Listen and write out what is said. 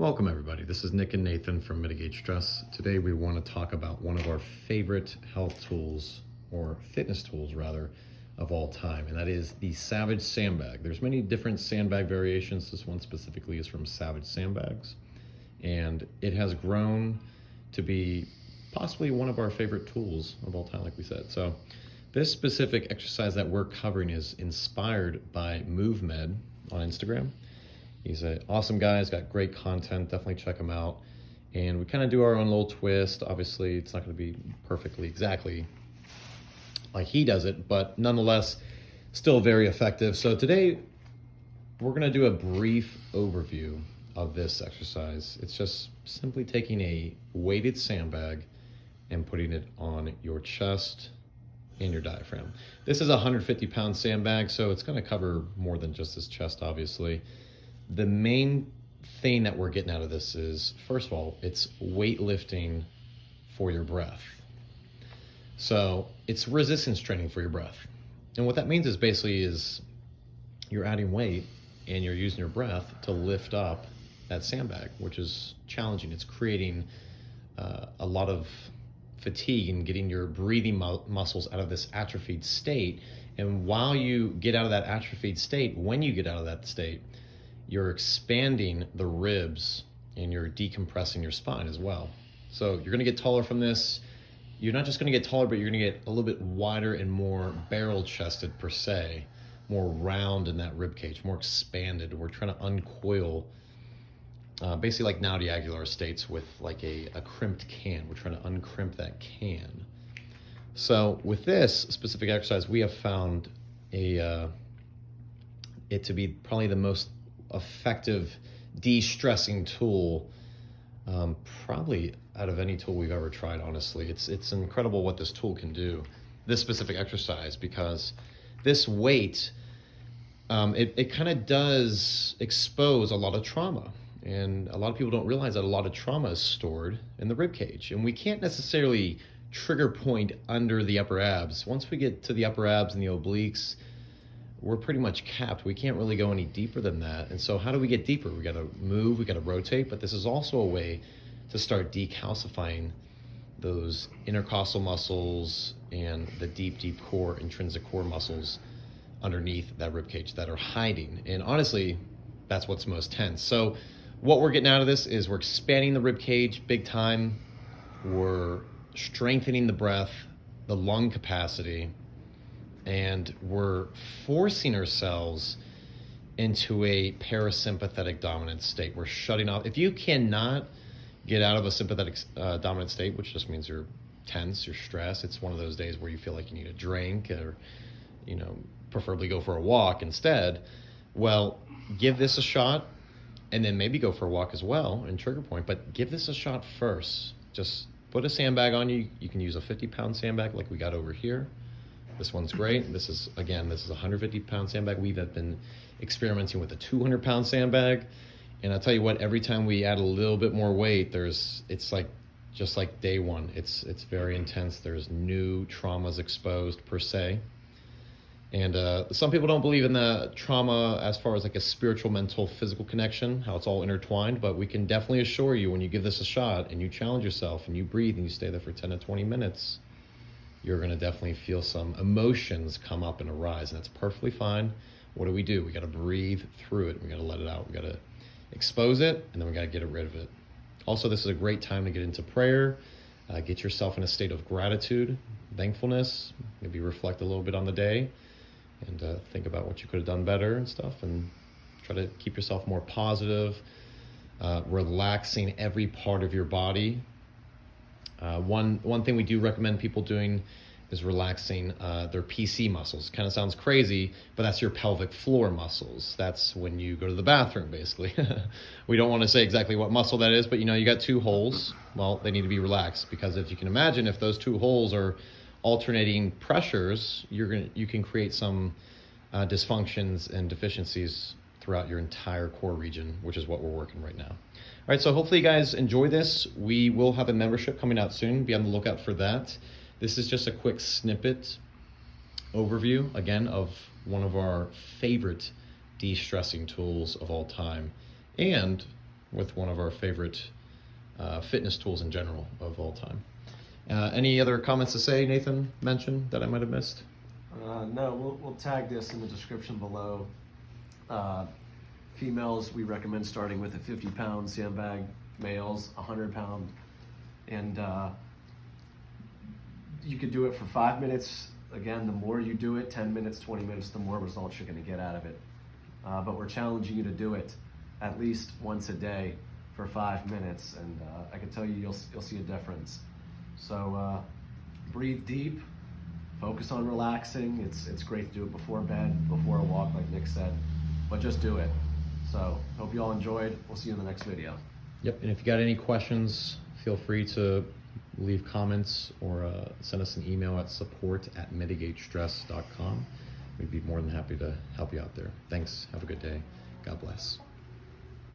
Welcome everybody, this is Nick and Nathan from Mitigate Stress. Today we want to talk about one of our favorite health tools, or fitness tools rather, of all time, and that is the Savage Sandbag. There's many different sandbag variations. This one specifically is from Savage Sandbags, and it has grown to be possibly one of our favorite tools of all time, like we said. So this specific exercise that we're covering is inspired by MoveMed on Instagram. He's an awesome guy. He's got great content. Definitely check him out. And we kind of do our own little twist. Obviously, it's not going to be perfectly exactly like he does it, but nonetheless, still very effective. So today, we're going to do a brief overview of this exercise. It's just simply taking a weighted sandbag and putting it on your chest and your diaphragm. This is a 150-pound sandbag, so it's going to cover more than just his chest, obviously. The main thing that we're getting out of this is, first of all, it's weightlifting for your breath. So it's resistance training for your breath. And what that means is basically you're adding weight and you're using your breath to lift up that sandbag, which is challenging. It's creating a lot of fatigue and getting your breathing muscles out of this atrophied state. And while you get out of that atrophied state, when you get out of that state, you're expanding the ribs and you're decompressing your spine as well. So you're gonna get taller from this. You're not just gonna get taller, but you're gonna get a little bit wider and more barrel chested per se, more round in that rib cage, more expanded. We're trying to uncoil, basically like now Aguilar states with like a crimped can. We're trying to uncrimp that can. So with this specific exercise, we have found it to be probably the most effective de-stressing tool probably out of any tool we've ever tried. Honestly, it's incredible what this tool can do, this specific exercise, because this weight it kind of does expose a lot of trauma, and a lot of people don't realize that a lot of trauma is stored in the rib cage, and we can't necessarily trigger point under the upper abs. Once we get to the upper abs and the obliques, we're pretty much capped. We can't really go any deeper than that. And so how do we get deeper? We got to move, we got to rotate, but this is also a way to start decalcifying those intercostal muscles and the deep core, intrinsic core muscles underneath that rib cage that are hiding. And honestly, that's what's most tense. So what we're getting out of this is we're expanding the rib cage big time. We're strengthening the breath, the lung capacity, and we're forcing ourselves into a parasympathetic dominant state. We're shutting off. If you cannot get out of a sympathetic dominant state, which just means you're tense, you're stressed, it's one of those days where you feel like you need a drink or, preferably go for a walk instead. Well, give this a shot, and then maybe go for a walk as well and trigger point, but give this a shot first. Just put a sandbag on you. You can use a 50-pound sandbag like we got over here. This one's great. This is a 150-pound sandbag. We've been experimenting with a 200-pound sandbag. And I'll tell you what, every time we add a little bit more weight, it's like just like day one. It's very intense. There's new traumas exposed per se. And some people don't believe in the trauma as far as like a spiritual, mental, physical connection, how it's all intertwined. But we can definitely assure you, when you give this a shot and you challenge yourself and you breathe and you stay there for 10 to 20 minutes, you're going to definitely feel some emotions come up and arise, and that's perfectly fine. What do? We got to breathe through it. We got to let it out. We got to expose it, and then we got to get rid of it. Also, this is a great time to get into prayer. Get yourself in a state of gratitude, thankfulness. Maybe reflect a little bit on the day and think about what you could have done better and stuff, and try to keep yourself more positive, relaxing every part of your body. One thing we do recommend people doing is relaxing their PC muscles. Kind of sounds crazy, but that's your pelvic floor muscles. That's when you go to the bathroom, basically. We don't want to say exactly what muscle that is, but you got two holes. Well, they need to be relaxed, because if you can imagine, if those two holes are alternating pressures, you can create some dysfunctions and deficiencies throughout your entire core region, which is what we're working right now. All right, so hopefully you guys enjoy this. We will have a membership coming out soon. Be on the lookout for that. This is just a quick snippet overview, again, of one of our favorite de-stressing tools of all time. And with one of our favorite fitness tools in general of all time. Any other comments to say, Nathan, mention that I might have missed? No, we'll tag this in the description below. Females, we recommend starting with a 50-pound sandbag. Males, 100-pound. And you could do it for 5 minutes. Again, the more you do it, 10 minutes, 20 minutes, the more results you're going to get out of it. But we're challenging you to do it at least once a day for 5 minutes, and I can tell you you'll see a difference. So breathe deep, focus on relaxing. It's great to do it before bed, before a walk, like Nick said, but just do it. So hope you all enjoyed. We'll see you in the next video. Yep, and if you got any questions, feel free to leave comments or send us an email at support@mitigatestress.com. We'd be more than happy to help you out there. Thanks. Have a good day. God bless.